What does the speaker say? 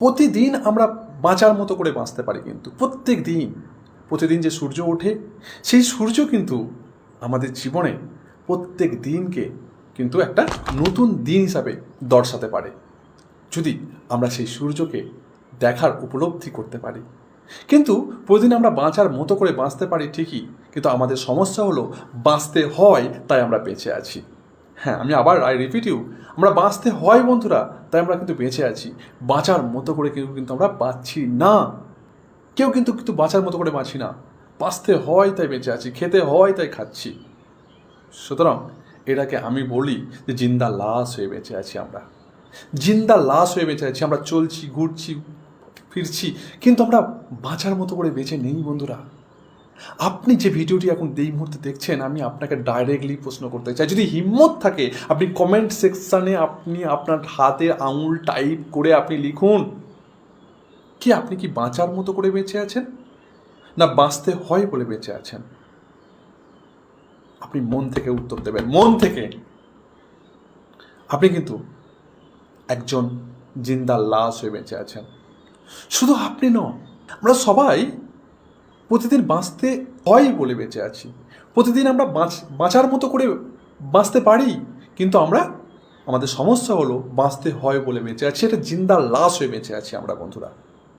প্রতিদিন আমরা বাঁচার মতো করে বাঁচতে পারি, কিন্তু প্রতিদিন যে সূর্য ওঠে সেই সূর্য কিন্তু আমাদের জীবনে প্রত্যেক দিনকে কিন্তু একটা নতুন দিন হিসাবে দর্শাতে পারে, যদি আমরা সেই সূর্যকে দেখার উপলব্ধি করতে পারি। কিন্তু প্রতিদিন আমরা বাঁচার মতো করে বাঁচতে পারি ঠিকই, কিন্তু আমাদের সমস্যা হলো বাঁচতে হয় তাই আমরা বেঁচে আছি। হ্যাঁ, আমি আবার রিপিট ইউ, আমরা বাঁচতে হয় বন্ধুরা, তাই আমরা কিন্তু বেঁচে আছি। বাঁচার মতো করে কিন্তু আমরা বাঁচছি না, কেউ কিন্তু বাঁচার মতো করে বাঁচি না। বাঁচতে হয় তাই বেঁচে আছি, খেতে হয় তাই খাচ্ছি। সুতরাং এটাকে আমি বলি যে জিন্দা লাশ হয়ে বেঁচে আছি আমরা, জিন্দা লাশ হয়ে বেঁচে আছি। আমরা চলছি, ঘুরছি, ফিরছি, কিন্তু আমরা বাঁচার মতো করে বেঁচে নেই বন্ধুরা। আপনি যে ভিডিওটি এখন এই মুহূর্তে দেখছেন, আমি আপনাকে ডাইরেক্টলি প্রশ্ন করতে চাই, যদি হিম্মত থাকে আপনি কমেন্ট সেকশানে আপনি আপনার হাতে আঙুল টাইপ করে আপনি লিখুন কি আপনি কি বাঁচার মতো করে বেঁচে আছেন, না বাঁচতে হয় বলে বেঁচে আছেন। আপনি মন থেকে উত্তর দেবেন, মন থেকে। আপনি কিন্তু একজন জিন্দা লাশ হয়ে বেঁচে আছেন। শুধু আপনি নন, আমরা সবাই প্রতিদিন বাঁচতে হয় বলে বেঁচে আছি। প্রতিদিন আমরা বাঁচার মতো করে বাঁচতে পারি, কিন্তু আমাদের সমস্যা হলো বাঁচতে হয় বলে বেঁচে আছি, এটা জিন্দা লাশ হয়ে বেঁচে আছি আমরা বন্ধুরা।